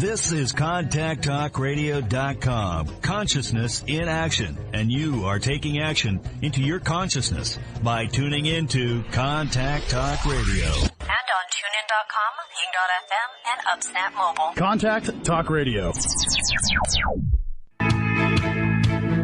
This is ContactTalkRadio.com. Consciousness in action. And you are taking action into your consciousness by tuning into Contact Talk Radio. And on TuneIn.com, Ping.fm, and UpSnap Mobile. Contact Talk Radio.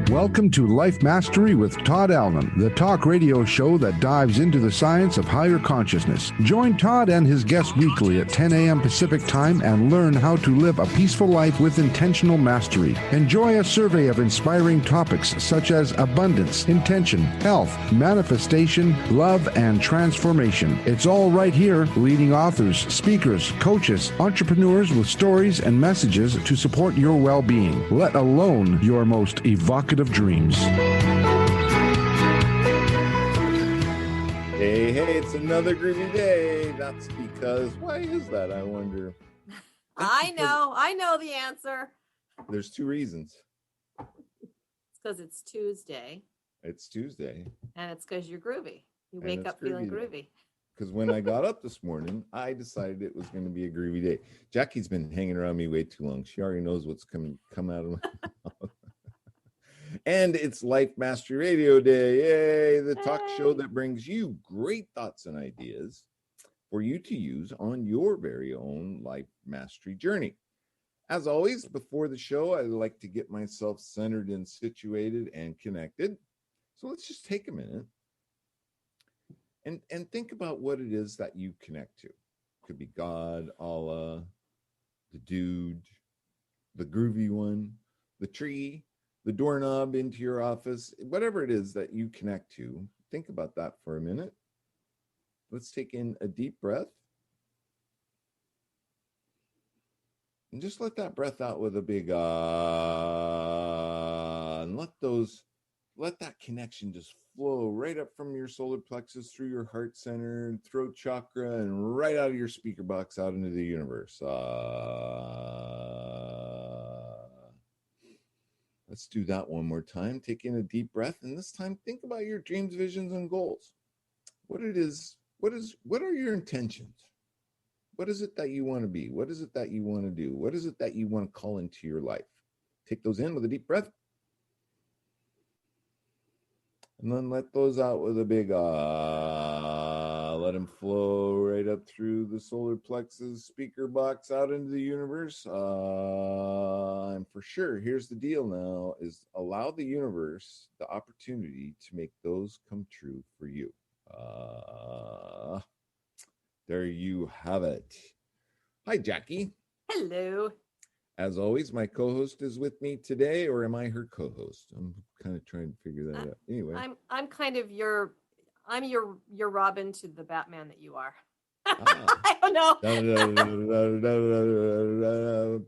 Welcome to Life Mastery with Todd Allen, the talk radio show that dives into the science of higher consciousness. Join Todd and his guests weekly at 10 a.m. Pacific Time and learn how to live a peaceful life with intentional mastery. Enjoy a survey of inspiring topics such as abundance, intention, health, manifestation, love, and transformation. It's all right here. Leading authors, speakers, coaches, entrepreneurs with stories and messages to support your well-being, let alone your most evocative dreams. Hey, it's another groovy day. That's because, why is that, I wonder? I know the answer. There's two reasons. It's because it's Tuesday. It's Tuesday. And it's because you're groovy. You wake up feeling groovy. Because when I got up this morning, I decided it was going to be a groovy day. Jackie's been hanging around me way too long. She already knows what's come out of my mouth. And it's Life Mastery Radio Day. Yay! The talk show that brings you great thoughts and ideas for you to use on your very own life mastery journey. As always, before the show, I like to get myself centered and situated and connected. So let's just take a minute and think about what it is that you connect to. It could be God, Allah, the dude, the groovy one, the tree, the doorknob into your office, whatever it is that you connect to. Think about that for a minute. Let's take in a deep breath. And just let that breath out with a big ah. And let that connection just flow right up from your solar plexus through your heart center and throat chakra and right out of your speaker box out into the universe. Let's do that one more time. Take in a deep breath, and this time think about your dreams, visions, and goals. What are your intentions? What is it that you want to be? What is it that you want to do? What is it that you want to call into your life? Take those in with a deep breath. And then let those out with a big ah. Let them flow right up through the solar plexus, speaker box, out into the universe. And for sure, here's the deal now, is allow the universe the opportunity to make those come true for you. There you have it. Hi, Jackie. Hello. As always, my co-host is with me today, or am I her co-host? I'm kind of trying to figure that out. Anyway, I'm kind of your Robin to the Batman that you are. I don't know.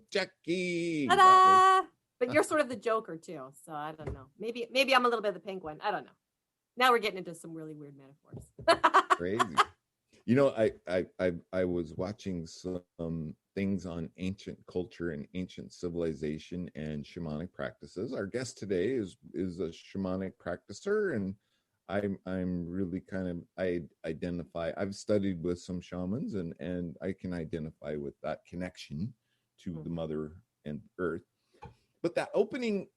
Jackie. Ta-da! But you're sort of the Joker too, so I don't know. Maybe I'm a little bit of the Penguin. I don't know. Now we're getting into some really weird metaphors. Crazy. You know, I was watching some things on ancient culture and ancient civilization and shamanic practices. Our guest today is a shamanic practitioner, and I'm really I've studied with some shamans, and I can identify with that connection to the mother and earth. But that opening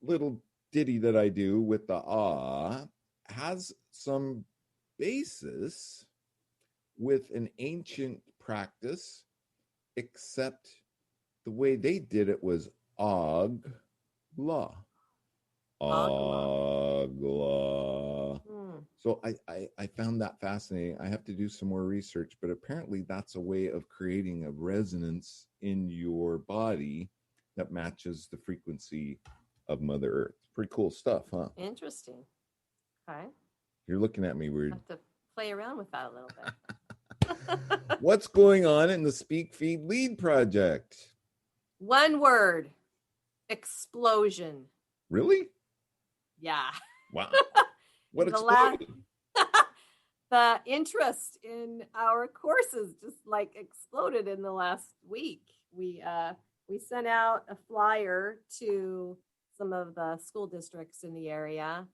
little ditty that I do with the ah has some basis with an ancient practice, except the way they did it was Ogla. So I found that fascinating. I have to do some more research, but apparently that's a way of creating a resonance in your body that matches the frequency of Mother Earth. Pretty cool stuff, huh? Interesting. Okay. You're looking at me weird. I have to play around with that a little bit. What's going on in the Speak Feed Lead project? One word. Explosion. Really? Yeah. Wow. What exploded? The interest in our courses just exploded in the last week. We sent out a flyer to some of the school districts in the area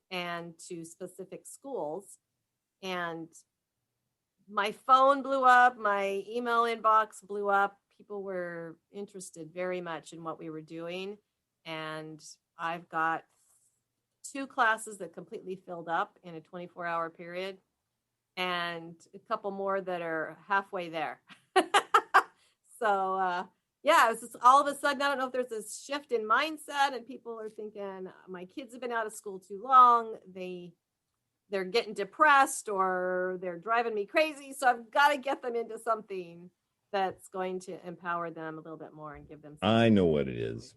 and to specific schools, and my phone blew up, my email inbox blew up. people were interested very much in what we were doing. And I've got 2 classes that completely filled up in a 24-hour period, and a couple more that are halfway there. So, yeah, it's just all of a sudden, I don't know if there's this shift in mindset, and people are thinking, my kids have been out of school too long. They're getting depressed, or they're driving me crazy. So I've got to get them into something that's going to empower them a little bit more and give them. I know what it is.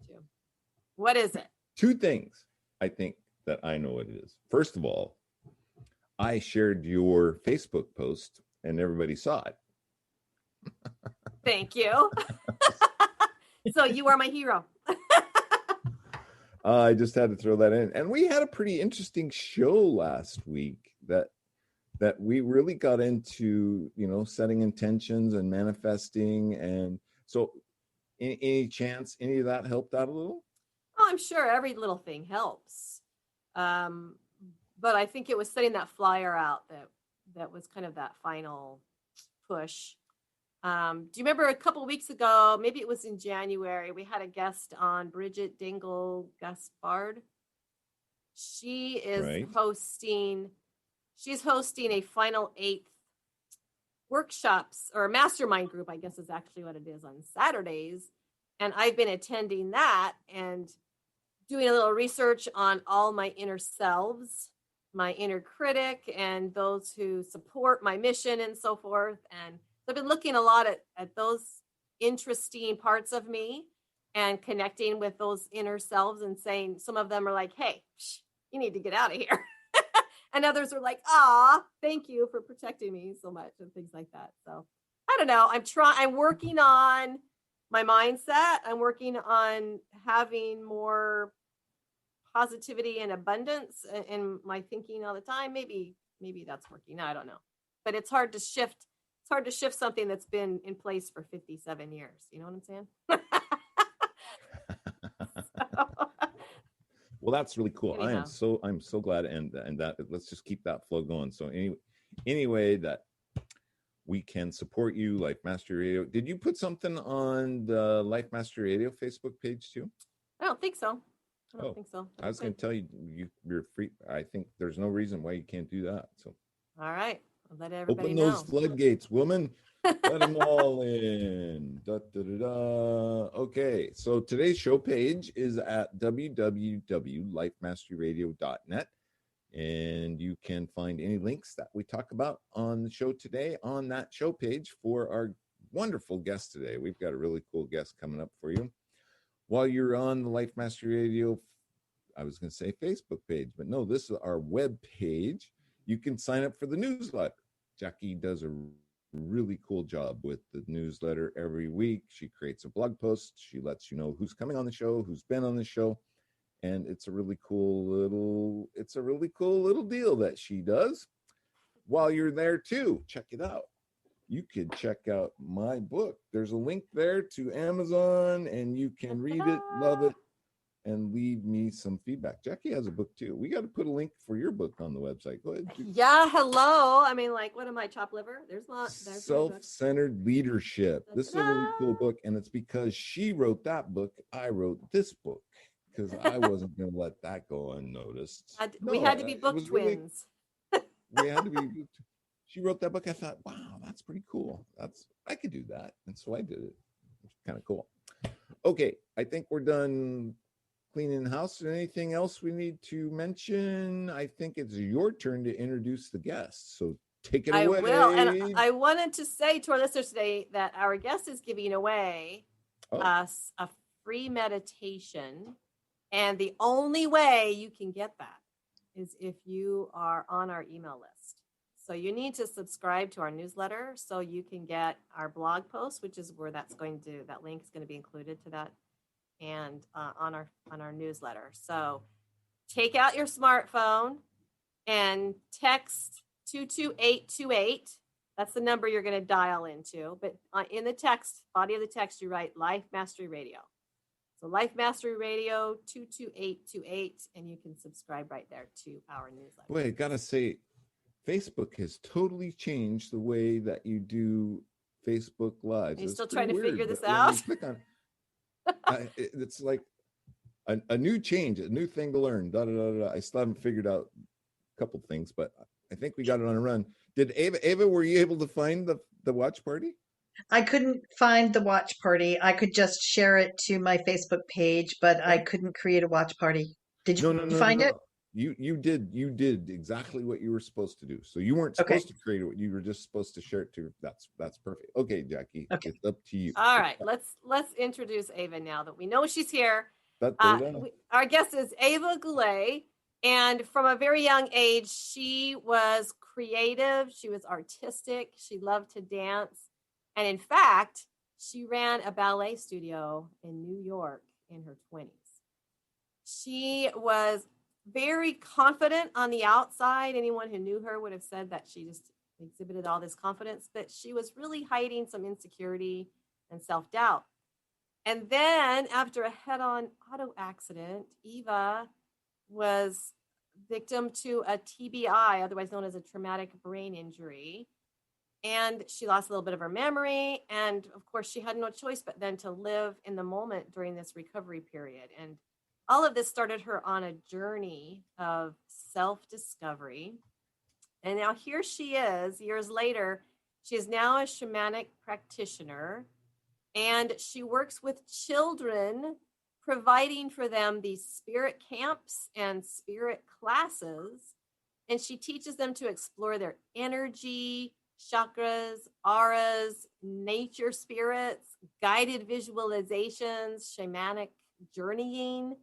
What is it? 2 things I think that I know what it is. First of all, I shared your Facebook post and everybody saw it. Thank you. So you are my hero. I just had to throw that in. And we had a pretty interesting show last week that we really got into, setting intentions and manifesting. And so any chance any of that helped out a little? Oh, I'm sure every little thing helps. But I think it was setting that flyer out that was kind of that final push. Do you remember a couple of weeks ago, maybe it was in January, we had a guest on, Bridget Dingle Gaspard. She is hosting a final 8th workshops, or a mastermind group, I guess is actually what it is, on Saturdays. And I've been attending that and doing a little research on all my inner selves, my inner critic, and those who support my mission and so forth. And so I've been looking a lot at those interesting parts of me and connecting with those inner selves, and saying, some of them are like, hey, you need to get out of here. And others are like, thank you for protecting me so much, and things like that. So I don't know. I'm working on my mindset. I'm working on having more positivity and abundance in my thinking all the time. Maybe that's working. I don't know. But it's hard to shift. It's hard to shift something that's been in place for 57 years. You know what I'm saying? Well, that's really cool. Anyhow. I'm so glad, and that let's just keep that flow going. So anyway, that we can support you, Life Mastery Radio. Did you put something on the Life Mastery Radio Facebook page too? I don't think so. I don't think so. I was going to tell you're free. I think there's no reason why you can't do that. So, all right, I'll let everybody open know. those floodgates, woman. Let them all in. Da, da, da, da. Okay, so today's show page is at www.lifemasteryradio.net, and you can find any links that we talk about on the show today on that show page for our wonderful guest today. We've got a really cool guest coming up for you. While you're on the Life Mastery Radio, I was going to say Facebook page, but no, this is our web page. You can sign up for the newsletter. Jackie does a really cool job with the newsletter every week. She creates a blog post. She lets you know who's coming on the show, who's been on the show, and it's a really cool little deal that she does. While you're there too, check it out. You could check out my book. There's a link there to Amazon, and you can read it, love it, and leave me some feedback. Jackie has a book too. We got to put a link for your book on the website. Go ahead. Yeah, hello. I mean, like, what am I, chopped liver? There's Self-Centered Leadership. This is a really cool book, and it's because she wrote that book, I wrote this book, because I wasn't going to let that go unnoticed. We had to be book twins. We had to be. She wrote that book. I thought, wow, that's pretty cool. I could do that. And so I did it. It's kind of cool. Okay, I think we're done cleaning the house. Anything else we need to mention? I think it's your turn to introduce the guest. So take it away. I will. And I wanted to say to our listeners today that our guest is giving away us a free meditation. And the only way you can get that is if you are on our email list. So you need to subscribe to our newsletter so you can get our blog post, which is where that link is going to be included to that, and on our newsletter. So take out your smartphone and text 22828. That's the number you're going to dial into. But in the body of the text, you write Life Mastery Radio. So Life Mastery Radio 22828, and you can subscribe right there to our newsletter. Wait, I gotta say, Facebook has totally changed the way that you do Facebook Lives. Are you It's still pretty trying to figure weird, this but when you out? click on it's like a new change, a new thing to learn. Da, da, da, da. I still haven't figured out a couple things, but I think we got it on a run. Did Ava, were you able to find the watch party? I couldn't find the watch party. I could just share it to my Facebook page, but I couldn't create a watch party. Did you find it? No. You did exactly what you were supposed to do. So you weren't Okay. supposed to create it. You were just supposed to share it to. That's perfect. Okay, Jackie, Okay. it's up to you. All right, let's introduce Ava now that we know she's here. Our Our guest is Eva Goulette, and from a very young age, she was creative. She was artistic. She loved to dance, and in fact, she ran a ballet studio in New York in her 20s. She was very confident on the outside. Anyone who knew her would have said that she just exhibited all this confidence, but she was really hiding some insecurity and self-doubt. And then after a head-on auto accident, Eva was victim to a TBI, otherwise known as a traumatic brain injury. And she lost a little bit of her memory. And of course, she had no choice but then to live in the moment during this recovery period. And all of this started her on a journey of self-discovery. And now here she is, years later. She is now a shamanic practitioner, and she works with children, providing for them these spirit camps and spirit classes. And she teaches them to explore their energy, chakras, auras, nature spirits, guided visualizations, shamanic journeying,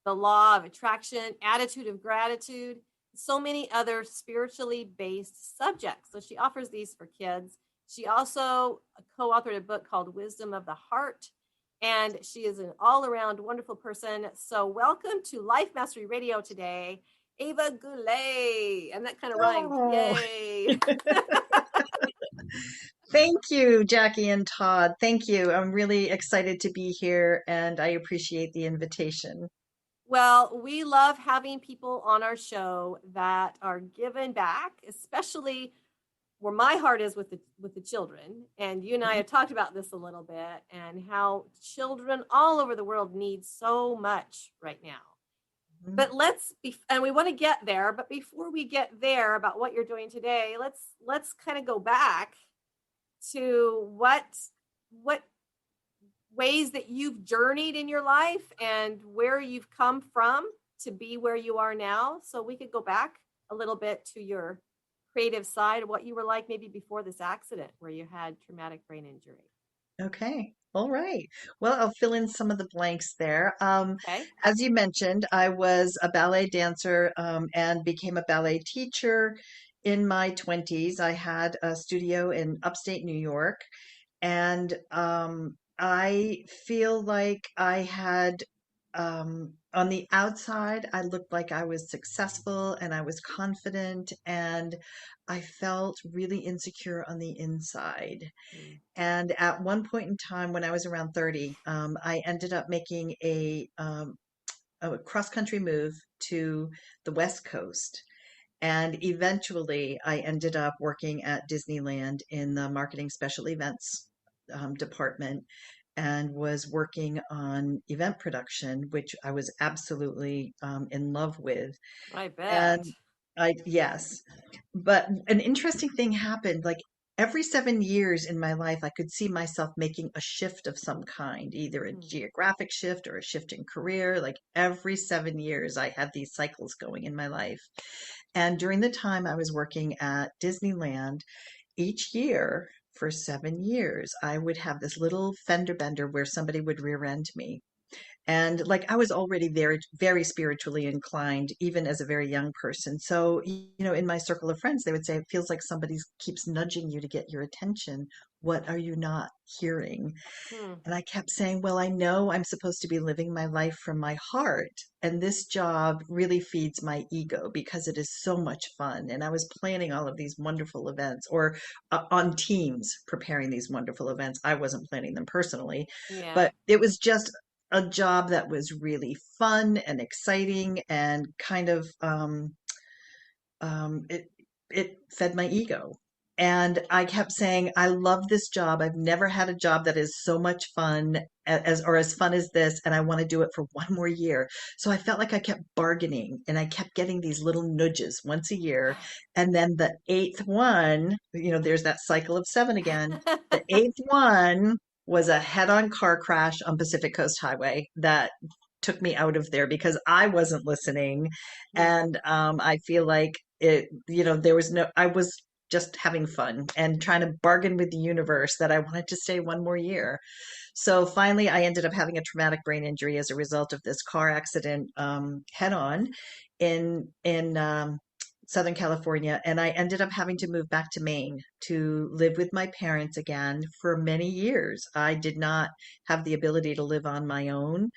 the law of attraction, attitude of gratitude, so many other spiritually based subjects. So she offers these for kids. She also co-authored a book called Wisdom of the Heart, and she is an all-around wonderful person. So welcome to Life Mastery Radio today, Eva Goulette. And that kind of rhymes. Yay. Thank you, Jackie and Todd. Thank you. I'm really excited to be here, and I appreciate the invitation. Well, we love having people on our show that are giving back, especially where my heart is with the children. And you and I have talked about this a little bit, and how children all over the world need so much right now. Mm-hmm. But and we want to get there, but before we get there about what you're doing today, let's kind of go back to what ways that you've journeyed in your life and where you've come from to be where you are now. So we could go back a little bit to your creative side of what you were like maybe before this accident where you had traumatic brain injury. Okay. All right. Well, I'll fill in some of the blanks there. Okay. As you mentioned, I was a ballet dancer and became a ballet teacher in my 20s. I had a studio in upstate New York, and I feel like I had, on the outside, I looked like I was successful and I was confident, and I felt really insecure on the inside. And at one point in time, when I was around 30, I ended up making a cross-country move to the West Coast. And eventually, I ended up working at Disneyland in the marketing special events department, and was working on event production, which I was absolutely in love with. I bet. And yes, but an interesting thing happened. Like every 7 years in my life, I could see myself making a shift of some kind, either a geographic shift or a shift in career. Like every 7 years, I had these cycles going in my life. And during the time I was working at Disneyland, each year for 7 years, I would have this little fender bender where somebody would rear end me. And like I was already very, very spiritually inclined, even as a very young person. So, in my circle of friends, they would say, it feels like somebody keeps nudging you to get your attention. What are you not hearing? And I kept saying, well, I know I'm supposed to be living my life from my heart. And this job really feeds my ego because it is so much fun. And I was planning all of these wonderful events, or on teams preparing these wonderful events. I wasn't planning them personally, but it was just a job that was really fun and exciting, and kind of it fed my ego. And I kept saying, I love this job. I've never had a job that is so much fun as fun as this. And I want to do it for one more year. So I felt like I kept bargaining and I kept getting these little nudges once a year. And then the eighth one, there's that cycle of seven again. The eighth one was a head-on car crash on Pacific Coast Highway that took me out of there because I wasn't listening. And I feel like I was just having fun and trying to bargain with the universe that I wanted to stay one more year. So finally, I ended up having a traumatic brain injury as a result of this car accident, head on in Southern California. And I ended up having to move back to Maine to live with my parents again for many years. I did not have the ability to live on my own.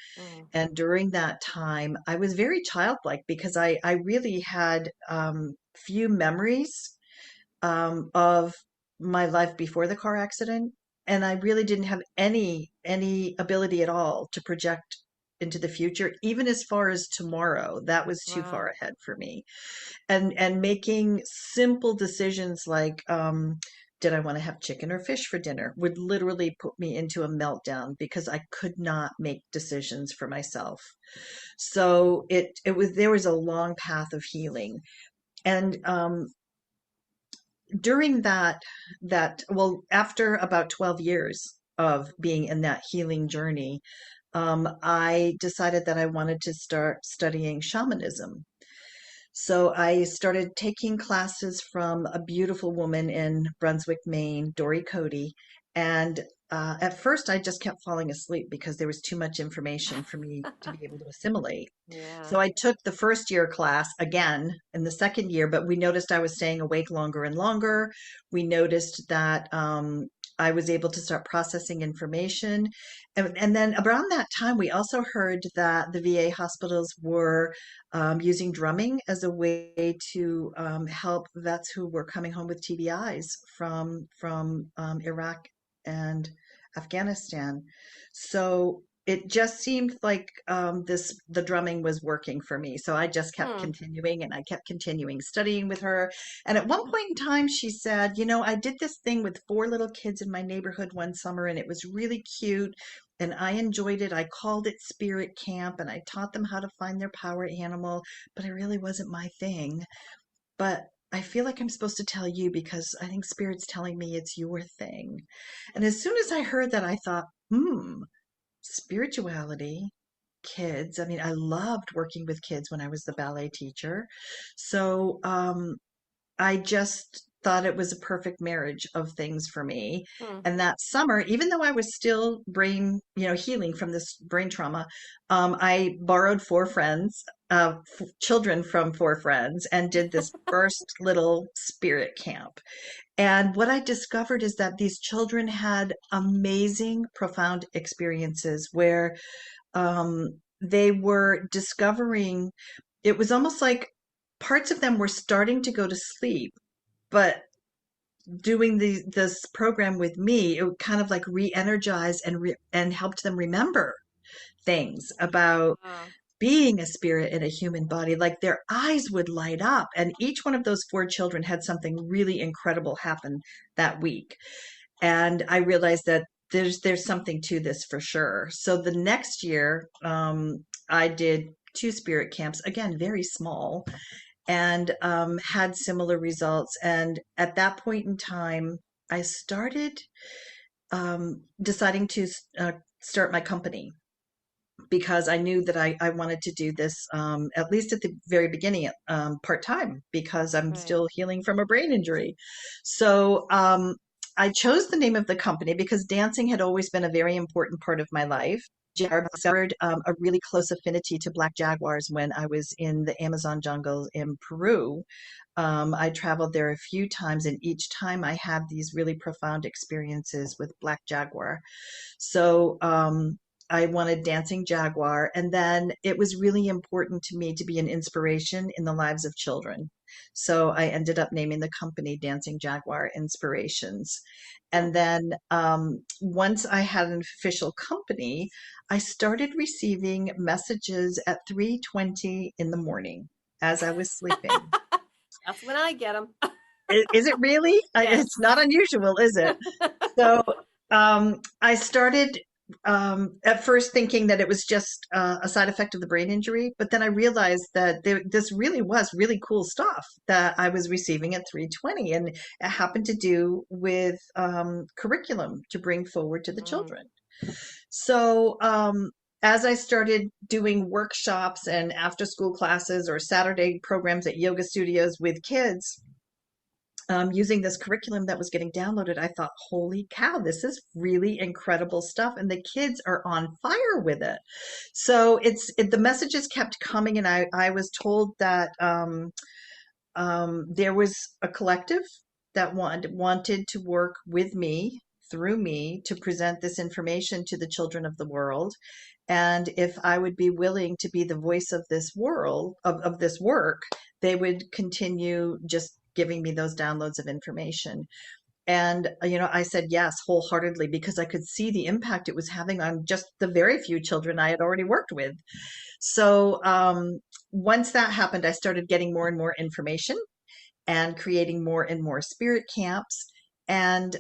And during that time, I was very childlike because I really had few memories of my life before the car accident. And I really didn't have any ability at all to project into the future, even as far as tomorrow. That was too far ahead for me. And making simple decisions like, did I want to have chicken or fish for dinner would literally put me into a meltdown because I could not make decisions for myself. So there was a long path of healing. And during after about 12 years of being in that healing journey, I decided that I wanted to start studying shamanism. So I started taking classes from a beautiful woman in Brunswick, Maine, Dory Cody. And at first, I just kept falling asleep because there was too much information for me to be able to assimilate. So I took the first year class again in the second year, but we noticed I was staying awake longer and longer. We noticed that I was able to start processing information. And then around that time, we also heard that the VA hospitals were using drumming as a way to help vets who were coming home with TBIs from Iraq and Afghanistan. So it just seemed like the drumming was working for me. So I just kept continuing and I kept continuing studying with her. And at one point in time, she said, I did this thing with 4 little kids in my neighborhood one summer and it was really cute. And I enjoyed it. I called it Spirit Camp and I taught them how to find their power animal, but it really wasn't my thing. But I feel like I'm supposed to tell you because I think Spirit's telling me it's your thing. And as soon as I heard that, I thought, spirituality, kids. I mean, I loved working with kids when I was the ballet teacher. So I just thought it was a perfect marriage of things for me. And that summer, even though I was still healing from this brain trauma, I borrowed 4 friends, children from 4 friends, and did this first little spirit camp. And what I discovered is that these children had amazing, profound experiences where they were discovering, it was almost like parts of them were starting to go to sleep, but doing this program with me, it kind of like re-energized and helped them remember things about being a spirit in a human body. Like their eyes would light up, and each one of those 4 children had something really incredible happen that week. And I realized that there's something to this for sure. So the next year, I did 2 spirit camps, again, very small, and had similar results. And at that point in time, I started deciding to start my company because I knew that I wanted to do this, at least at the very beginning, part-time, because I'm still healing from a brain injury. So I chose the name of the company because dancing had always been a very important part of my life. I discovered a really close affinity to black jaguars when I was in the Amazon jungle in Peru. I traveled there a few times, and each time I had these really profound experiences with black jaguar. So I wanted Dancing Jaguar. And then it was really important to me to be an inspiration in the lives of children. So I ended up naming the company Dancing Jaguar Inspirations. And then once I had an official company, I started receiving messages at 3:20 in the morning as I was sleeping. That's when I get them. Is it really? Yes. It's not unusual, is it? So I started at first thinking that it was just a side effect of the brain injury, but then I realized that this really was really cool stuff that I was receiving at 320, and it happened to do with curriculum to bring forward to the children. So as I started doing workshops and after school classes or Saturday programs at yoga studios with kids, using this curriculum that was getting downloaded, I thought, holy cow, this is really incredible stuff. And the kids are on fire with it. So the messages kept coming. And I was told that there was a collective that wanted to work with me, through me, to present this information to the children of the world. And if I would be willing to be the voice of this world, of this work, they would continue just giving me those downloads of information. And, I said yes, wholeheartedly, because I could see the impact it was having on just the very few children I had already worked with. So once that happened, I started getting more and more information and creating more and more spirit camps. And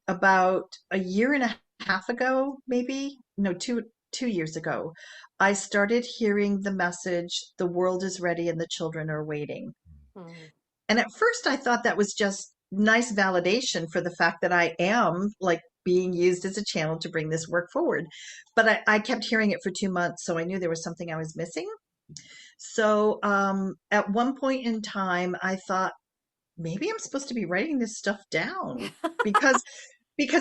about a year and a half ago, maybe, no, 2 years ago, I started hearing the message, the world is ready and the children are waiting. And at first I thought that was just nice validation for the fact that I am like being used as a channel to bring this work forward. But I kept hearing it for 2 months, so I knew there was something I was missing. So at one point in time, I thought, maybe I'm supposed to be writing this stuff down because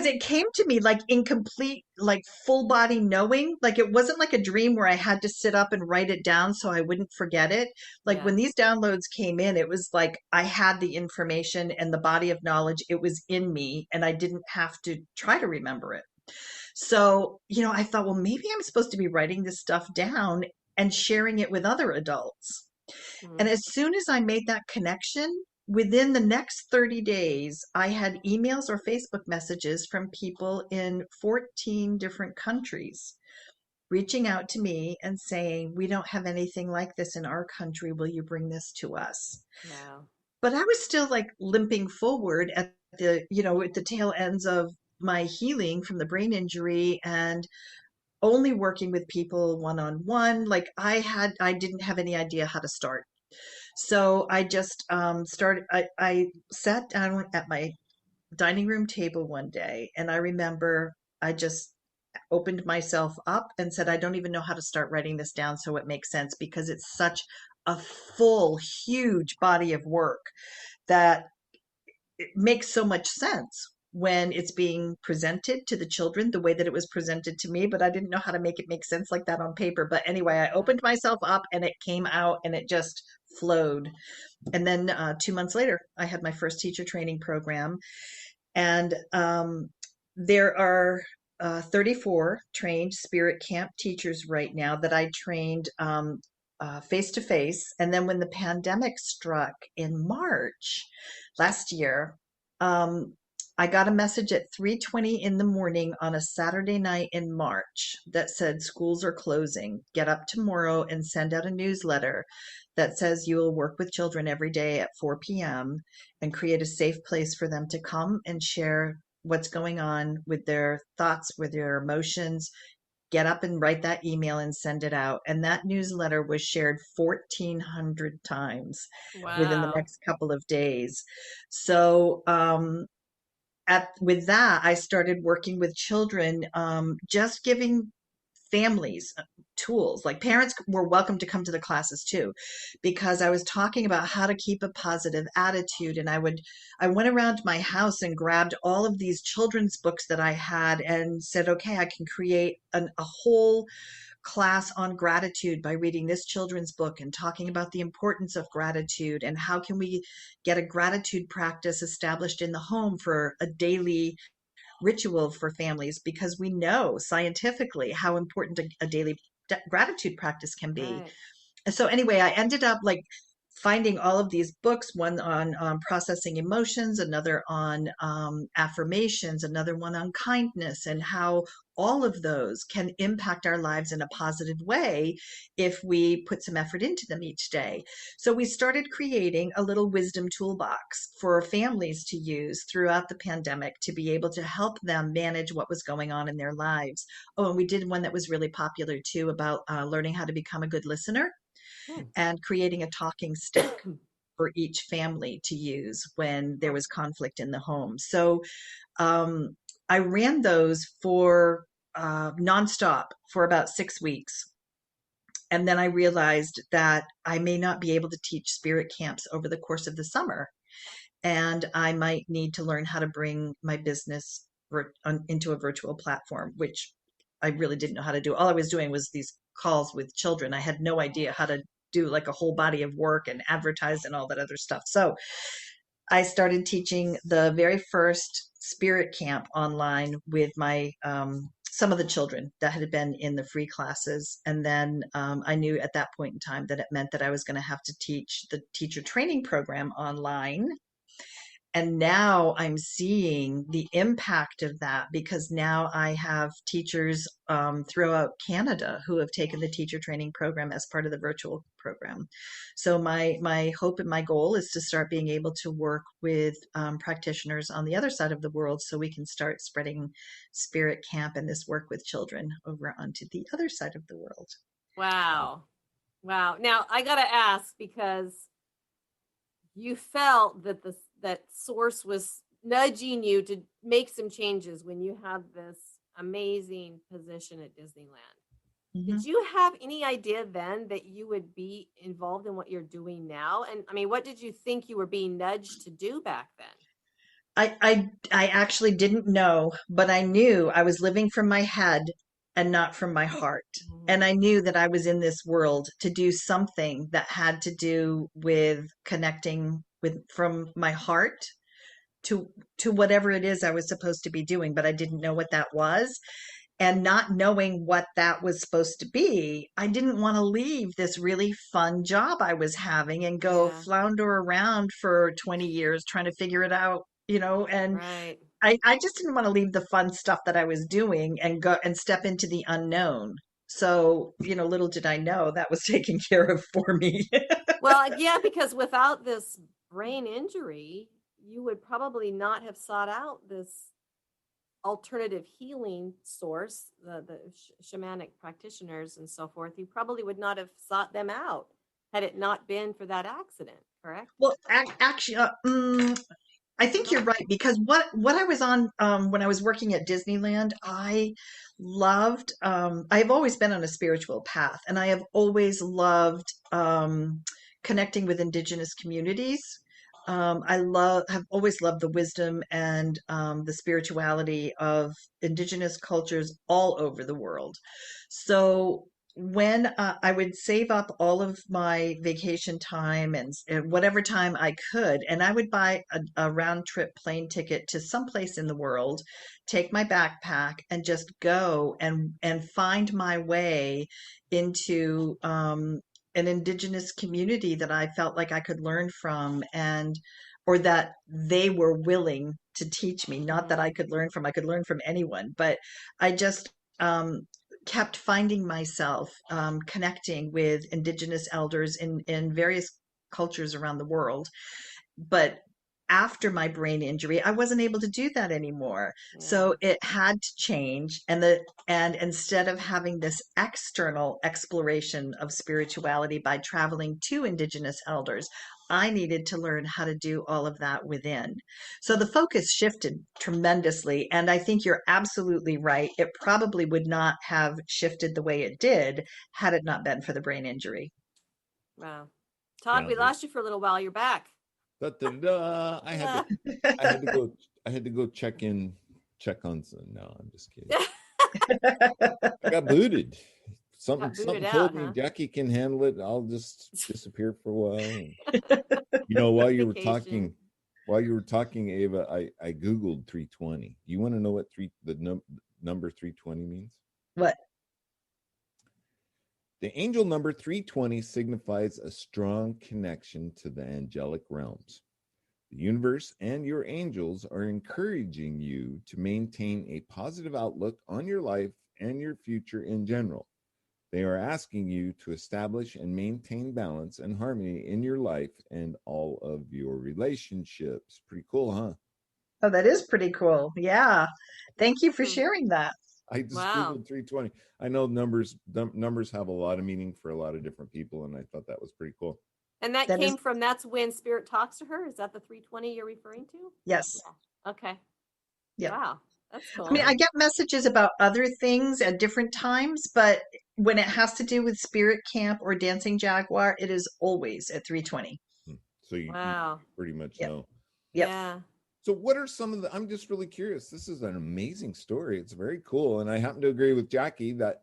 it came to me like in complete, like full body knowing. Like it wasn't like a dream where I had to sit up and write it down so I wouldn't forget it. Like when these downloads came in, it was like I had the information and the body of knowledge. It was in me and I didn't have to try to remember it. So, I thought, well, maybe I'm supposed to be writing this stuff down and sharing it with other adults. And as soon as I made that connection, within the next 30 days, I had emails or Facebook messages from people in 14 different countries reaching out to me and saying, we don't have anything like this in our country. Will you bring this to us? Wow. But I was still like limping forward at the tail ends of my healing from the brain injury and only working with people one-on-one. Like I didn't have any idea how to start. So I just started, I sat down at my dining room table one day, and I remember I just opened myself up and said, I don't even know how to start writing this down so it makes sense, because it's such a full, huge body of work that it makes so much sense when it's being presented to the children the way that it was presented to me, but I didn't know how to make it make sense like that on paper. But anyway, I opened myself up and it came out and it just flowed. And then 2 months later, I had my first teacher training program. And there are 34 trained spirit camp teachers right now that I trained face to face. And then when the pandemic struck in March last year, I got a message at 3:20 in the morning on a Saturday night in March that said schools are closing. Get up tomorrow and send out a newsletter that says you will work with children every day at 4 p.m. and create a safe place for them to come and share what's going on with their thoughts, with their emotions. Get up and write that email and send it out. And that newsletter was shared 1,400 times within the next couple of days. So, with that, I started working with children, just giving families tools. Like parents were welcome to come to the classes too, because I was talking about how to keep a positive attitude. And I went around my house and grabbed all of these children's books that I had and said, okay, I can create a whole class on gratitude by reading this children's book and talking about the importance of gratitude and how can we get a gratitude practice established in the home for a daily ritual for families, because we know scientifically how important a daily gratitude practice can be. Right. So anyway, I ended up like finding all of these books, one on processing emotions, another on affirmations, another one on kindness, and how all of those can impact our lives in a positive way if we put some effort into them each day. So we started creating a little wisdom toolbox for families to use throughout the pandemic to be able to help them manage what was going on in their lives. Oh, and we did one that was really popular too about learning how to become a good listener and creating a talking stick for each family to use when there was conflict in the home. So I ran those for nonstop for about 6 weeks. And then I realized that I may not be able to teach spirit camps over the course of the summer. And I might need to learn how to bring my business into a virtual platform, which I really didn't know how to do. All I was doing was these calls with children. I had no idea how to do like a whole body of work and advertise and all that other stuff. So I started teaching the very first spirit camp online with my some of the children that had been in the free classes. And then I knew at that point in time that it meant that I was going to have to teach the teacher training program online. And now I'm seeing the impact of that because now I have teachers throughout Canada who have taken the teacher training program as part of the virtual program. So my hope and my goal is to start being able to work with practitioners on the other side of the world so we can start spreading spirit camp and this work with children over onto the other side of the world. Wow. Now I got to ask, because you felt that that source was nudging you to make some changes when you had this amazing position at Disneyland. Mm-hmm. Did you have any idea then that you would be involved in what you're doing now? And I mean, what did you think you were being nudged to do back then? I actually didn't know, but I knew I was living from my head and not from my heart. And I knew that I was in this world to do something that had to do with connecting from my heart to whatever it is I was supposed to be doing, but I didn't know what that was. And not knowing what that was supposed to be, I didn't want to leave this really fun job I was having and go flounder around for 20 years trying to figure it out, and right. I just didn't want to leave the fun stuff that I was doing and go and step into the unknown. So, little did I know that was taken care of for me. Well, yeah, because without this brain injury, you would probably not have sought out this alternative healing source, the shamanic practitioners and so forth. You probably would not have sought them out had it not been for that accident, correct? Well, actually, I think you're right, because what I was on when I was working at Disneyland, I loved, I've always been on a spiritual path, and I have always loved connecting with indigenous communities. Have always loved the wisdom and the spirituality of indigenous cultures all over the world. So when I would save up all of my vacation time and whatever time I could, and I would buy a round trip plane ticket to someplace in the world, take my backpack and just go and find my way into an indigenous community that I felt like I could learn from, or that they were willing to teach me. Not that I could learn from anyone, but I just kept finding myself connecting with indigenous elders in various cultures around the world. But after my brain injury, I wasn't able to do that anymore. Yeah. So it had to change. And instead of having this external exploration of spirituality by traveling to indigenous elders, I needed to learn how to do all of that within. So the focus shifted tremendously. And I think you're absolutely right. It probably would not have shifted the way it did had it not been for the brain injury. Wow. Todd, we lost you for a little while. You're back. I had to go check on some. No, I'm just kidding. I got booted. Something told me Jackie can handle it. I'll just disappear for a while. While you were talking, Eva, I Googled 320. Do you want to know what the number 320 means? What? The angel number 320 signifies a strong connection to the angelic realms. The universe and your angels are encouraging you to maintain a positive outlook on your life and your future in general. They are asking you to establish and maintain balance and harmony in your life and all of your relationships. Pretty cool, huh? Oh, that is pretty cool. Yeah. Thank you for Hmm. sharing that. I just Wow. Googled 320. I know numbers have a lot of meaning for a lot of different people, and I thought that was pretty cool. And that That is, came from, that's when spirit talks to her? Is that the 320 you're referring to? yes. Yeah. Okay. Yep. Wow. That's I mean, cool. I get messages about other things at different times, but when it has to do with Spirit Camp or Dancing Jaguar, it is always at 320. So you Wow. pretty much Yep. know. Yep. Yeah. So what are some of the, I'm just really curious. This is an amazing story. It's very cool. And I happen to agree with Jackie that,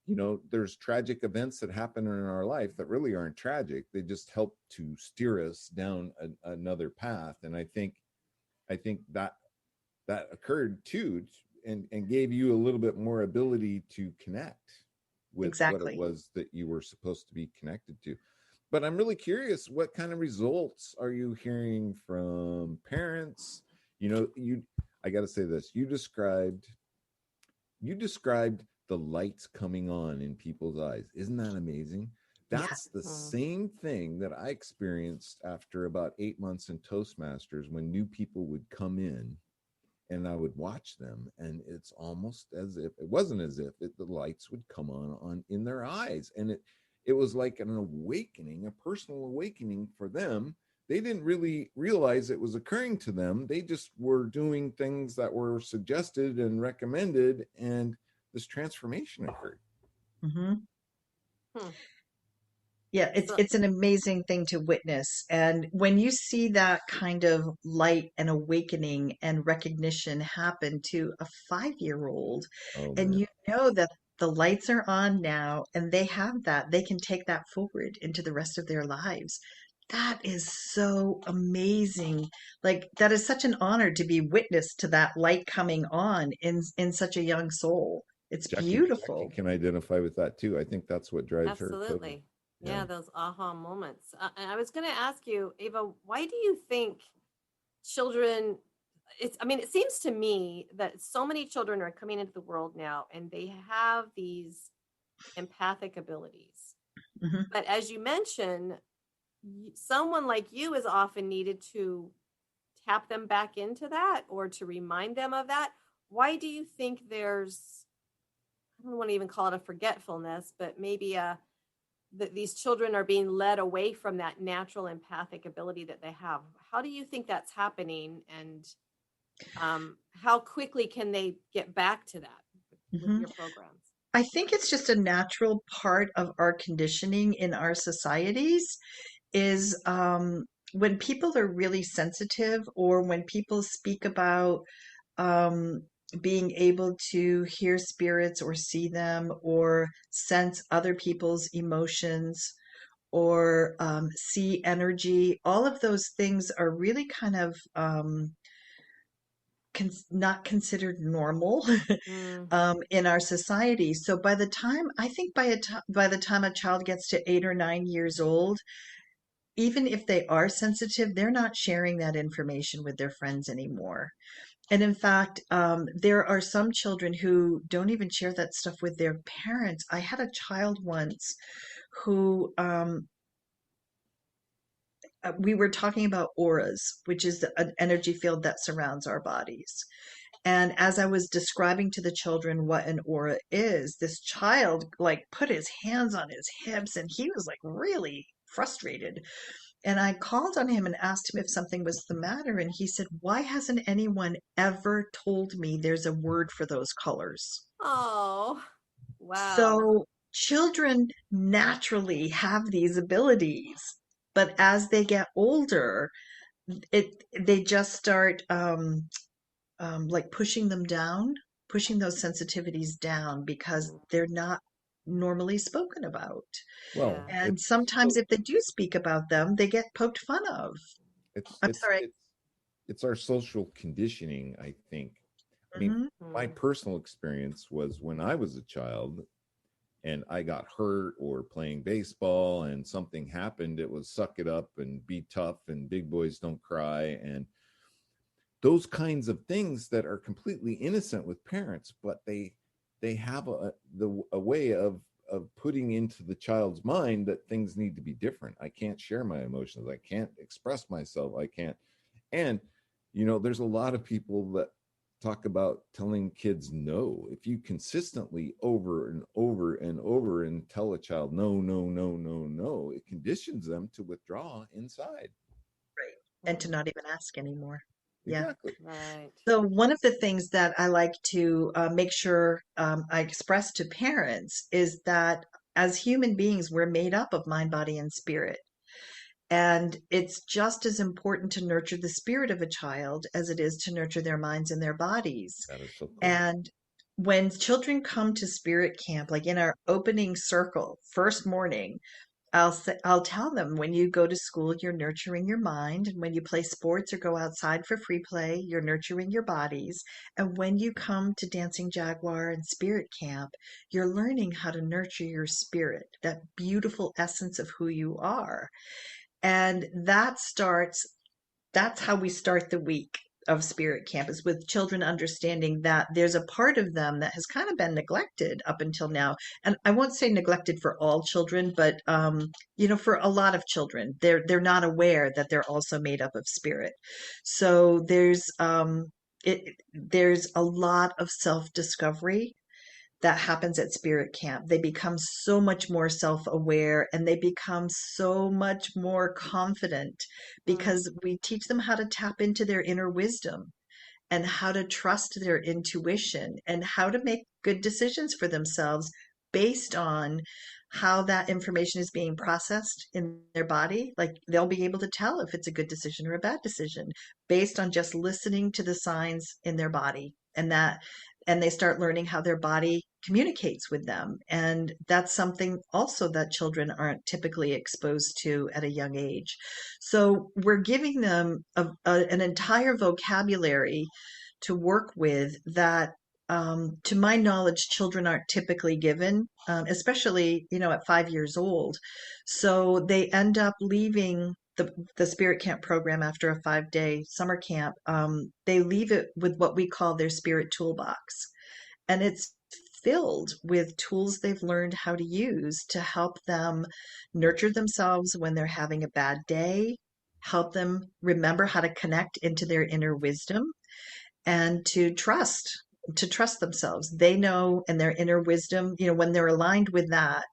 you know, there's tragic events that happen in our life that really aren't tragic. They just help to steer us down another path. And I think that occurred too, and gave you a little bit more ability to connect with what it Exactly. was that you were supposed to be connected to. But I'm really curious, what kind of results are you hearing from parents? You know, I got to say this, you described the lights coming on in people's eyes. Isn't that amazing? Yeah. That's the same thing that I experienced after about 8 months in Toastmasters, when new people would come in and I would watch them, and it's almost as if it wasn't as if the lights would come on in their eyes, and it was like an awakening, a personal awakening for them. They didn't really realize it was occurring to them. They just were doing things that were suggested and recommended, and this transformation occurred. Mm-hmm. Hmm. Yeah, So, it's an amazing thing to witness. And when you see that kind of light and awakening and recognition happen to a 5-year-old, Oh and man. you know that the lights are on now and they have that, they can take that forward into the rest of their lives. That is so amazing. Like that is such an honor to be witness to that light coming on in such a young soul. It's Jackie beautiful. can identify with that too. I think that's what drives her totally. absolutely. Yeah. Yeah, those aha moments. And I was going to ask you, Ava, why do you think children, I mean, it seems to me that so many children are coming into the world now and they have these empathic abilities. Mhm. But as you mentioned, someone like you is often needed to tap them back into that or to remind them of that. Why do you think there's, I don't want to even call it a forgetfulness, but maybe these children are being led away from that natural empathic ability that they have? How do you think that's happening, and how quickly can they get back to that with Mhm. your programs? I think it's just a natural part of our conditioning in our societies is when people are really sensitive or when people speak about um, being able to hear spirits or see them or sense other people's emotions or see energy, all of those things are really kind of not considered normal Mm, in our society. So by the time I think by the time a child gets to 8 or 9 years old, even if they are sensitive, they're not sharing that information with their friends anymore. And in fact, there are some children who don't even share that stuff with their parents. I had a child once who we were talking about auras, which is an energy field that surrounds our bodies. And as I was describing to the children what an aura is, this child like put his hands on his hips and he was like really frustrated. And I called on him and asked him if something was the matter. And he said, "Why hasn't anyone ever told me there's a word for those colors?" oh, wow. So children naturally have these abilities, but as they get older, they just start like pushing them down, pushing those sensitivities down because Mm, they're not normally spoken about. Well, yeah. And it's sometimes if they do speak about them, they get poked fun of. it's I'm it's sorry. it's it's our social conditioning, I think. I mean, Hmm. my Mm, personal experience was when I was a child, and I got hurt or playing baseball and something happened, it was suck it up and be tough and big boys don't cry, and those kinds of things that are completely innocent with parents, but they have a way of putting into the child's mind that things need to be different. I can't share my emotions. I can't express myself. I can't. And, there's a lot of people that talk about telling kids no. If you consistently over and over and over and tell a child no, no, no, no, no, it conditions them to withdraw inside. Right. And to not even ask anymore. Yeah. Exactly. Right. So one of the things that I like to make sure I express to parents is that as human beings, we're made up of mind, body, and spirit. And it's just as important to nurture the spirit of a child as it is to nurture their minds and their bodies. That is so cool. And when children come to spirit camp, like in our opening circle, first morning, I'll tell them, when you go to school, you're nurturing your mind. And when you play sports or go outside for free play, you're nurturing your bodies. And when you come to Dancing Jaguar and Spirit Camp, you're learning how to nurture your spirit, that beautiful essence of who you are. And that's how we start the week of Spirit Camp, is with children understanding that there's a part of them that has kind of been neglected up until now. And I won't say neglected for all children, but for a lot of children, they're not aware that they're also made up of spirit. So there's a lot of self-discovery that happens at Spirit Camp. They become so much more self-aware, and they become so much more confident because we teach them how to tap into their inner wisdom and how to trust their intuition and how to make good decisions for themselves based on how that information is being processed in their body. Like, they'll be able to tell if it's a good decision or a bad decision based on just listening to the signs in their body, and they start learning how their body communicates with them. And that's something also that children aren't typically exposed to at a young age. So we're giving them an entire vocabulary to work with that, to my knowledge, children aren't typically given, especially, at 5 years old. So they end up leaving the Spirit Camp program after a 5-day summer camp. They leave it with what we call their spirit toolbox. And it's filled with tools they've learned how to use to help them nurture themselves when they're having a bad day, help them remember how to connect into their inner wisdom, and to trust themselves. They know, and their inner wisdom, when they're aligned with that,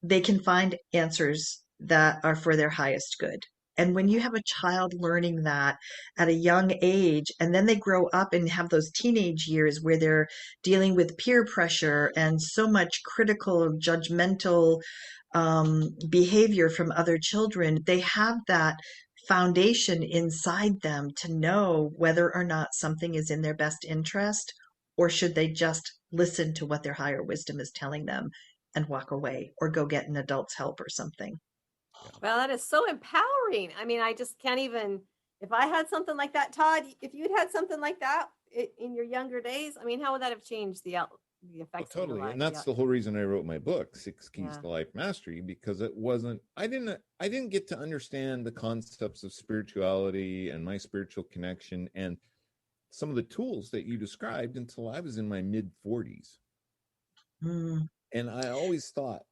they can find answers that are for their highest good. And when you have a child learning that at a young age, and then they grow up and have those teenage years where they're dealing with peer pressure and so much critical, judgmental behavior from other children, they have that foundation inside them to know whether or not something is in their best interest, or should they just listen to what their higher wisdom is telling them and walk away or go get an adult's help or something. Well, that is so empowering. I mean, I just can't even, if I had something like that, Todd, if you'd had something like that in your younger days, I mean, how would that have changed the effects of your life? And that's the whole reason I wrote my book, 6 Keys to Life Mastery, because I didn't get to understand the concepts of spirituality and my spiritual connection and some of the tools that you described until I was in my mid 40s. And I always thought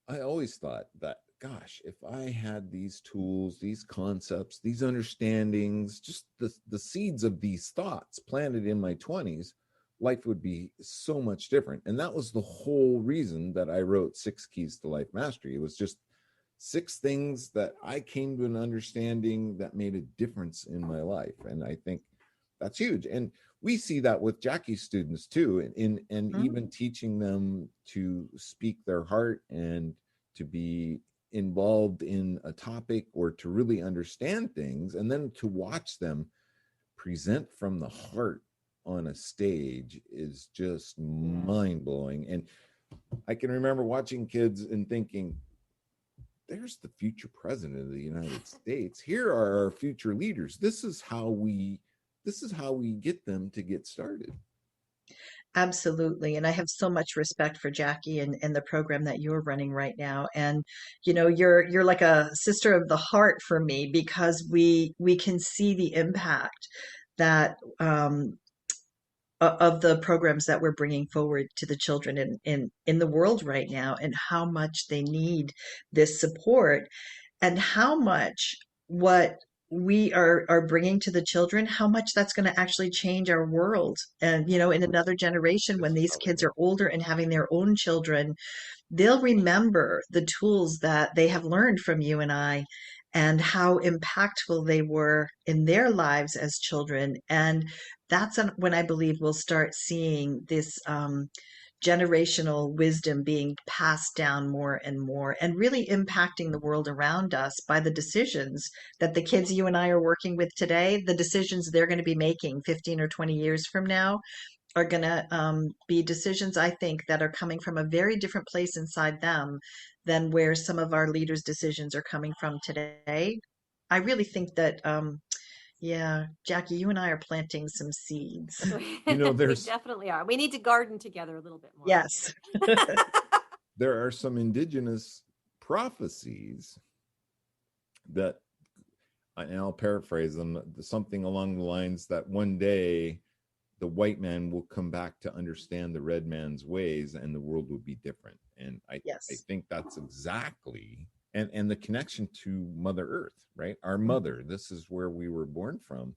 that, gosh, if I had these tools, these concepts, these understandings, just the seeds of these thoughts planted in my 20s, life would be so much different. And that was the whole reason that I wrote 6 Keys to Life Mastery. It was just 6 things that I came to an understanding that made a difference in my life. And I think that's huge. And we see that with Jackie's students too, and even teaching them to speak their heart and to be involved in a topic or to really understand things, and then to watch them present from the heart on a stage is just mind-blowing. And I can remember watching kids and thinking, there's the future president of the United States. Here are our future leaders. This is how we get them to get started. Absolutely. And I have so much respect for Jackie and the program that you're running right now. And you're like a sister of the heart for me because we can see the impact that of the programs that we're bringing forward to the children in the world right now, and how much they need this support, and how much what we are bringing to the children, how much that's going to actually change our world. And in another generation, when This is these how they kids make are older and having their own children, they'll remember the tools that they have learned from you and I, and how impactful they were in their lives as children. And when I believe we'll start seeing this generational wisdom being passed down more and more, and really impacting the world around us by the decisions that the kids you and I are working with today, the decisions they're going to be making 15 or 20 years from now are going to be decisions, I think, that are coming from a very different place inside them than where some of our leaders' decisions are coming from today. I really think that, yeah, Jackie, you and I are planting some seeds. You know, We there's definitely are. We need to garden together a little bit more. Yes. there are some indigenous prophecies that, and I'll paraphrase them, something along the lines that one day the white man will come back to understand the red man's ways and the world will be different. And I Yes. think that's exactly, and the connection to Mother Earth, right? Our mother, this is where we were born from.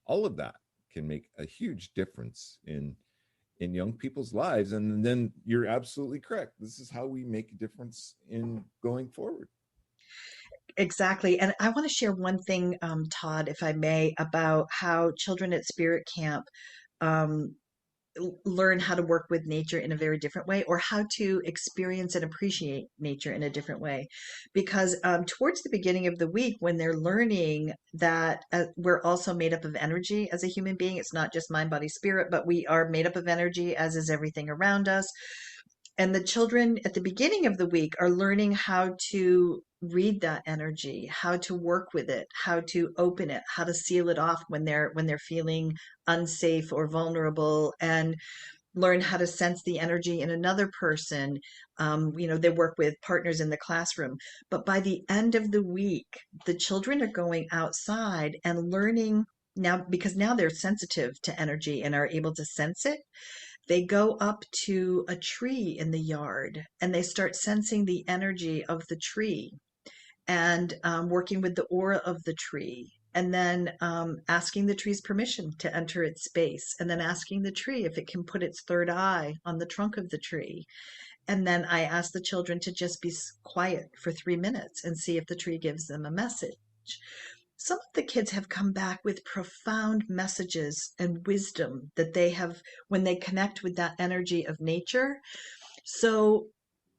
All of that can make a huge difference in young people's lives. And then you're absolutely correct. This is how we make a difference in going forward. Exactly. And I want to share one thing, Todd, if I may, about how children at Spirit Camp um, learn how to work with nature in a very different way, or how to experience and appreciate nature in a different way. Because towards the beginning of the week, when they're learning that we're also made up of energy as a human being, it's not just mind, body, spirit, but we are made up of energy, as is everything around us. And the children at the beginning of the week are learning how to read that energy, how to work with it, how to open it, how to seal it off when they're feeling unsafe or vulnerable, and learn how to sense the energy in another person. They work with partners in the classroom. But by the end of the week, the children are going outside and learning now, because now they're sensitive to energy and are able to sense it. They go up to a tree in the yard and they start sensing the energy of the tree, and working with the aura of the tree. And then asking the tree's permission to enter its space, and then asking the tree if it can put its third eye on the trunk of the tree. And then I ask the children to just be quiet for 3 minutes and see if the tree gives them a message. Some of the kids have come back with profound messages and wisdom that they have when they connect with that energy of nature. So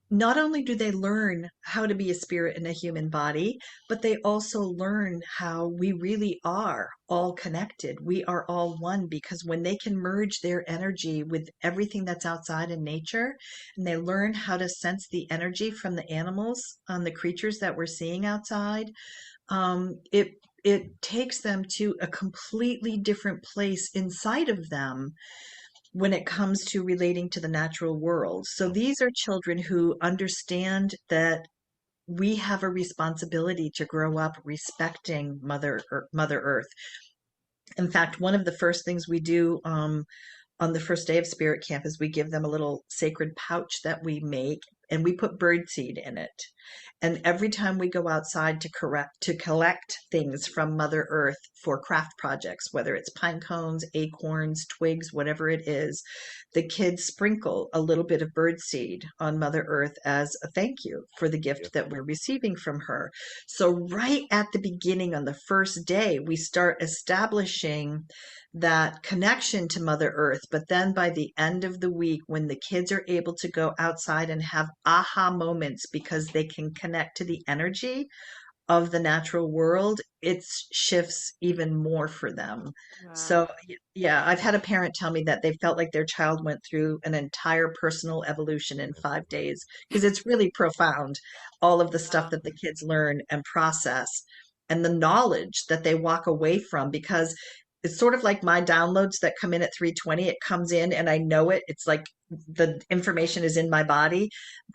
not only do they learn how to be a spirit in a human body, but they also learn how we really are all connected. We are all one, because when they can merge their energy with everything that's outside in nature, and they learn how to sense the energy from the animals, the creatures that we're seeing outside, it takes them to a completely different place inside of them when it comes to relating to the natural world. So these are children who understand that we have a responsibility to grow up respecting Mother Earth. In fact, one of the first things we do on the first day of Spirit Camp is we give them a little sacred pouch that we make, and we put birdseed in it. And every time we go outside to collect things from Mother Earth for craft projects, whether it's pine cones, acorns, twigs, whatever it is, the kids sprinkle a little bit of birdseed on Mother Earth as a thank you for the gift that we're receiving from her. So right at the beginning, on the first day, we start establishing that connection to Mother Earth. But then by the end of the week, when the kids are able to go outside and have aha moments because they can connect to the energy of the natural world, it shifts even more for them. Wow. So yeah, I've had a parent tell me that they felt like their child went through an entire personal evolution in 5 days, because it's really profound, all of the stuff that the kids learn and process, and the knowledge that they walk away from. Because it's sort of like my downloads that come in at 3:20. It comes in and I know it. It's like the information is in my body.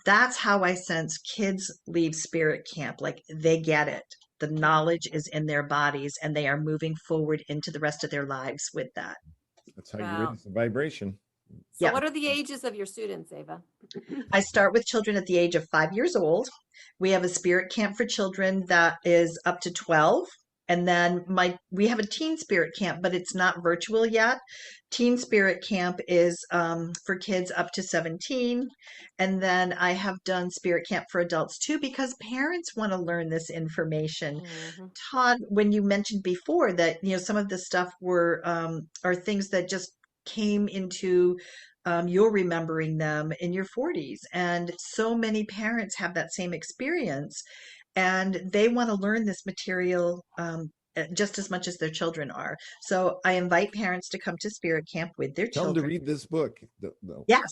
That's how I sense kids leave spirit camp. Like they get it. The knowledge is in their bodies and they are moving forward into the rest of their lives with that. That's how you raise the vibration. So Yeah. what are the ages of your students, Eva? I start with children at the age of 5 years old. We have a spirit camp for children that is up to 12. And then we have a teen spirit camp, but it's not virtual yet. Teen spirit camp is for kids up to 17. And then I have done spirit camp for adults too, because parents want to learn this information. Mm-hmm. Todd, when you mentioned before that, some of this stuff are things that just came into you're remembering them in your 40s. And so many parents have that same experience and they want to learn this material just as much as their children are. So I invite parents to come to spirit camp with their Tell children. them to read this book. Yes.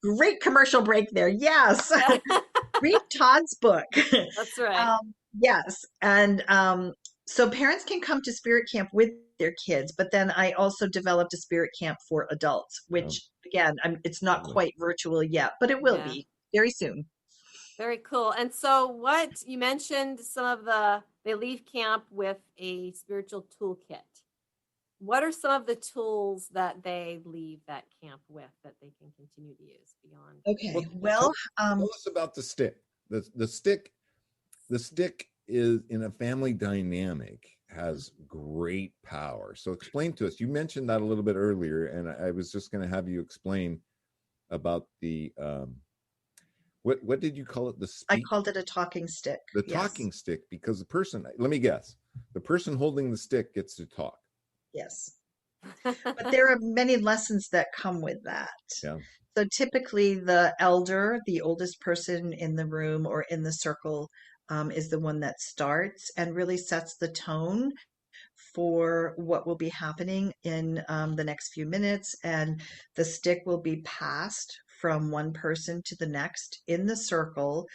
Great commercial break there. Yes. Read Todd's book. That's right. Yes. And so parents can come to spirit camp with their kids, but then I also developed a spirit camp for adults, which again, it's not quite virtual yet, but it will be very soon. Very cool. And so what you mentioned, they leave camp with a spiritual toolkit. What are some of the tools that they leave that camp with that they can continue to use beyond? Okay. Tell us about the stick. The stick is in a family dynamic has great power. So explain to us. You mentioned that a little bit earlier, and I was just going to have you explain about the what did you call it? I called it a talking stick. The talking stick, because let me guess, the person holding the stick gets to talk. Yes. But there are many lessons that come with that. Yeah. So typically the elder, the oldest person in the room or in the circle, is the one that starts and really sets the tone for what will be happening in the next few minutes. And the stick will be passed from one person to the next in the circle.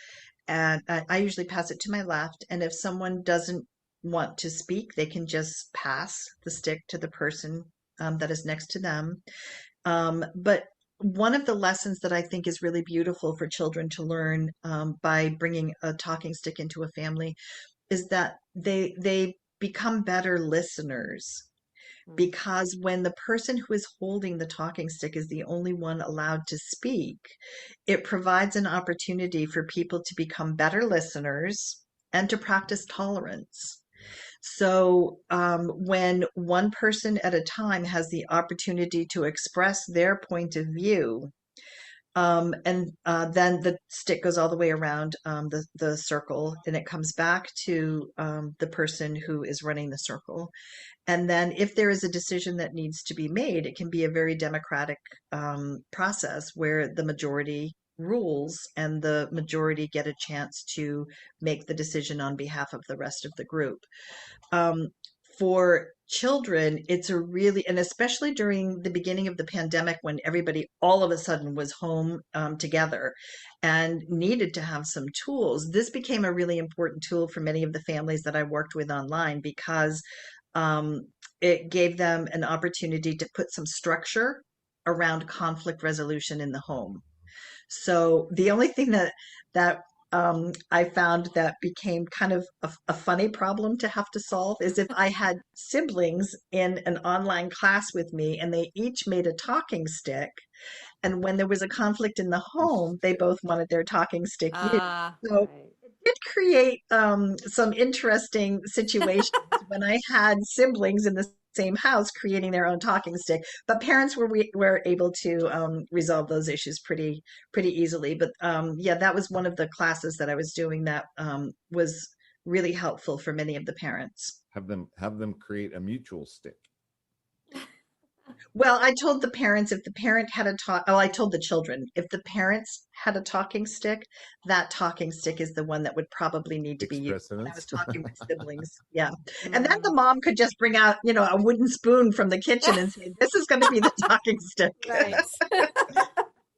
And I usually pass it to my left. And if someone doesn't want to speak, they can just pass the stick to the person that is next to them. But one of the lessons that I think is really beautiful for children to learn by bringing a talking stick into a family is that they become better listeners. Because when the person who is holding the talking stick is the only one allowed to speak, it provides an opportunity for people to become better listeners and to practice tolerance. So when one person at a time has the opportunity to express their point of view, and then the stick goes all the way around the circle and it comes back to the person who is running the circle. And then if there is a decision that needs to be made, it can be a very democratic process where the majority rules and the majority get a chance to make the decision on behalf of the rest of the group. For children, it's and especially during the beginning of the pandemic when everybody all of a sudden was home together and needed to have some tools, this became a really important tool for many of the families that I worked with online because it gave them an opportunity to put some structure around conflict resolution in the home. So the only thing that I found that became kind of a funny problem to have to solve is if I had siblings in an online class with me and they each made a talking stick. And when there was a conflict in the home, they both wanted their talking stick used. So it did create some interesting situations when I had siblings in the same house creating their own talking stick, but parents were able to resolve those issues pretty easily. But that was one of the classes that I was doing that was really helpful for many of the parents. Have them create a mutual stick. Well, I told the parents if the parent had I told the children if the parents had a talking stick, that talking stick is the one that would probably need to be used. When I was talking with siblings. Yeah. And then the mom could just bring out, a wooden spoon from the kitchen and say, this is going to be the talking stick. Right.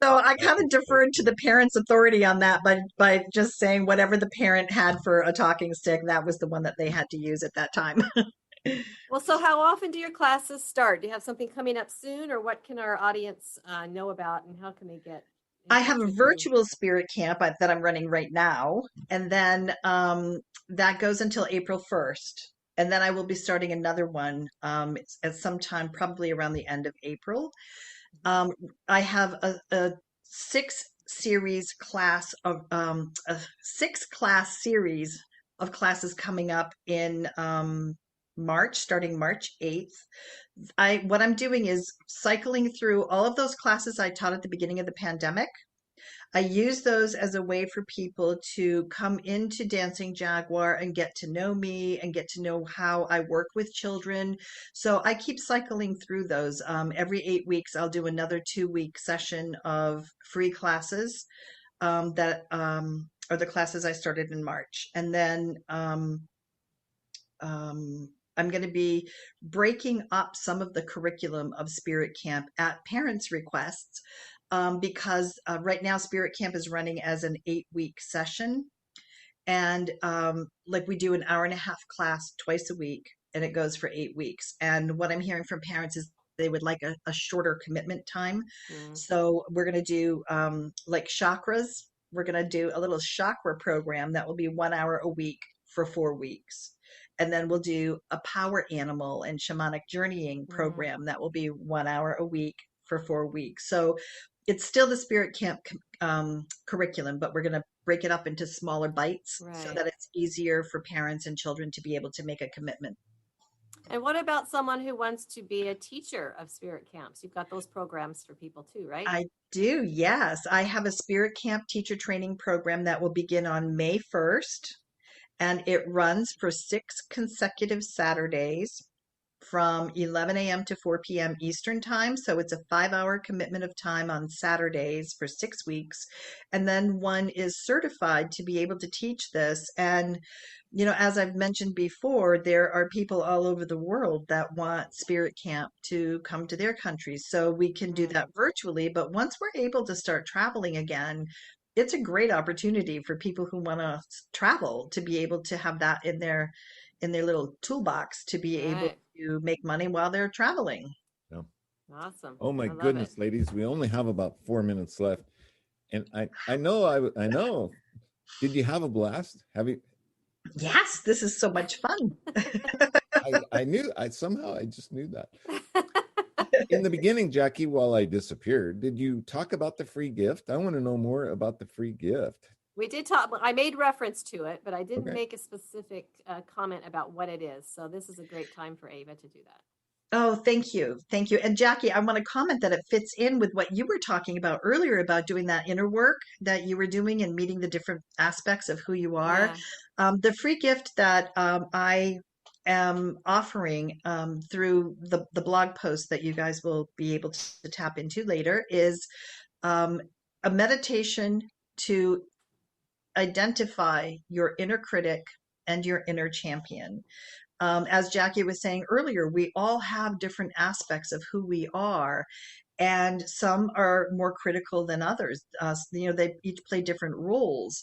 So I kind of deferred to the parents' authority on that by just saying whatever the parent had for a talking stick, that was the one that they had to use at that time. Well, so how often do your classes start? Do you have something coming up soon, or what can our audience know about, and how can they get in I touch have a with you? virtual spirit camp that I'm running right now, and then that goes until April 1st. And then I will be starting another one at some time, probably around the end of April. Um, I have a six class series of classes coming up in March, starting March 8th. What I'm doing is cycling through all of those classes I taught at the beginning of the pandemic. I use those as a way for people to come into Dancing Jaguar and get to know me and get to know how I work with children. So I keep cycling through those. Every 8 weeks, I'll do another 2 week session of free classes that are the classes I started in March. And then I'm going to be breaking up some of the curriculum of Spirit Camp at parents' requests because right now Spirit Camp is running as an 8 week session. And like we do an hour and a half class twice a week, and it goes for 8 weeks. And what I'm hearing from parents is they would like a shorter commitment time. So we're going to do like chakras. We're going to do a little chakra program that will be 1 hour a week for 4 weeks. And then we'll do a power animal and shamanic journeying program that will be 1 hour a week for 4 weeks. So it's still the Spirit Camp curriculum, but we're going to break it up into smaller bites so that it's easier for parents and children to be able to make a commitment. And what about someone who wants to be a teacher of spirit camps? You've got those programs for people too, right? I do, yes. I have a Spirit Camp teacher training program that will begin on May 1st, and it runs for 6 consecutive Saturdays from 11 a.m. to 4 p.m. Eastern time. So it's a 5-hour commitment of time on Saturdays for 6 weeks. And then one is certified to be able to teach this. And, you know, as I've mentioned before, there are people all over the world that want Spirit Camp to come to their countries. So we can do that virtually. But once we're able to start traveling again, it's a great opportunity for people who want to travel to be able to have that in their little toolbox to be able to make money while they're traveling. Yeah. Awesome. Oh my goodness, ladies, we only have about 4 minutes left. And I know. Did you have a blast? Have you? Yes, this is so much fun. I just knew that. In the beginning, Jackie, while I disappeared, did you talk about the free gift? I want to know more about the free gift. We did talk. I made reference to it, but I didn't make a specific comment about what it is. So this is a great time for Eva to do that. Oh, thank you. Thank you. And Jackie, I want to comment that it fits in with what you were talking about earlier about doing that inner work that you were doing and meeting the different aspects of who you are. Yeah. The free gift that I am offering through the blog post that you guys will be able to tap into later is a meditation to identify your inner critic and your inner champion. As Jackie was saying earlier, we all have different aspects of who we are, and some are more critical than others. They each play different roles.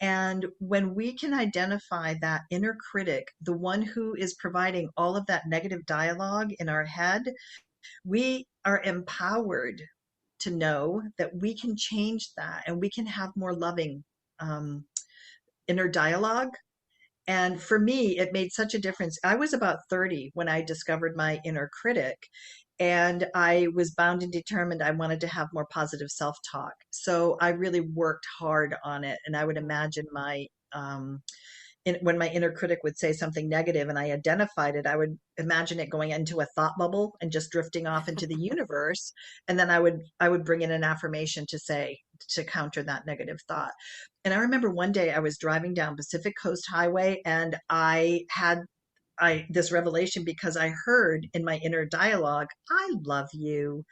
And when we can identify that inner critic, the one who is providing all of that negative dialogue in our head, we are empowered to know that we can change that and we can have more loving inner dialogue. And for me, it made such a difference. I was about 30 when I discovered my inner critic, and I was bound and determined I wanted to have more positive self-talk. So I really worked hard on it. And I would imagine when my inner critic would say something negative and I identified it, I would imagine it going into a thought bubble and just drifting off into the universe. And then I would bring in an affirmation to counter that negative thought. And I remember one day I was driving down Pacific Coast Highway and I had this revelation because I heard in my inner dialogue, "I love you."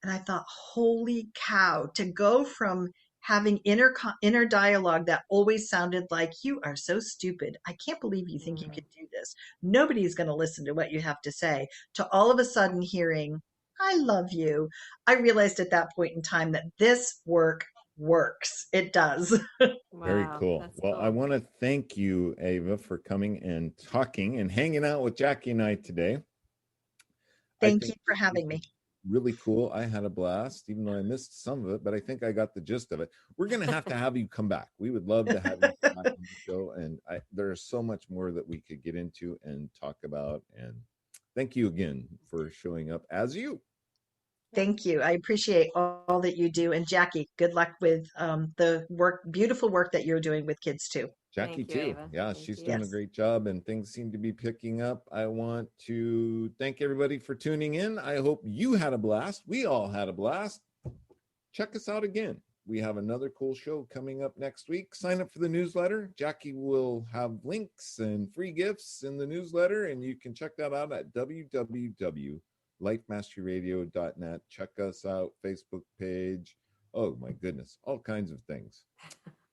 And I thought, holy cow, to go from having inner dialogue that always sounded like, "You are so stupid. I can't believe you think you could do this. Nobody's going to listen to what you have to say," to all of a sudden hearing, "I love you." I realized at that point in time that this work works. It does. Very Wow, cool. that's Well, I cool. want to thank you, Eva, for coming and talking and hanging out with Jackie and I today. I Thank you think for this having was me. really cool. I had a blast, even though I missed some of it, but I think I got the gist of it. We're going to have you come back. We would love to have you come back on the show. And there's so much more that we could get into and talk about. And thank you again for showing up as you. Thank you. I appreciate all that you do. And Jackie, good luck with the beautiful work that you're doing with kids too. Jackie Thank you, too. Eva. Yeah, Thank she's you. doing a Yes. great job and things seem to be picking up. I want to thank everybody for tuning in. I hope you had a blast. We all had a blast. Check us out again. We have another cool show coming up next week. Sign up for the newsletter. Jackie will have links and free gifts in the newsletter, and you can check that out at www.lifemasteryradio.net. Check us out, Facebook page. Oh my goodness, all kinds of things.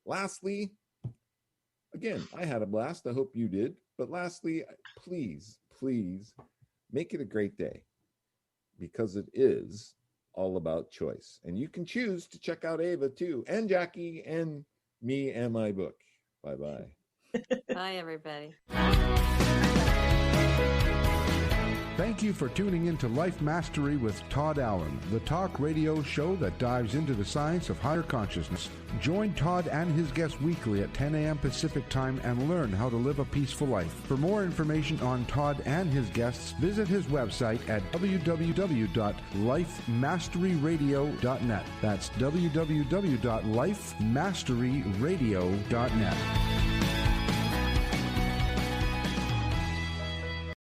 Lastly, again, I had a blast. I hope you did. But lastly, please make it a great day, because it is all about choice. And you can choose to check out Eva too, and Jackie, and me, and my book. Bye-bye. Bye, everybody. Thank you for tuning in to Life Mastery with Todd Allen, the talk radio show that dives into the science of higher consciousness. Join Todd and his guests weekly at 10 a.m. Pacific Time and learn how to live a peaceful life. For more information on Todd and his guests, visit his website at www.lifemasteryradio.net. That's www.lifemasteryradio.net.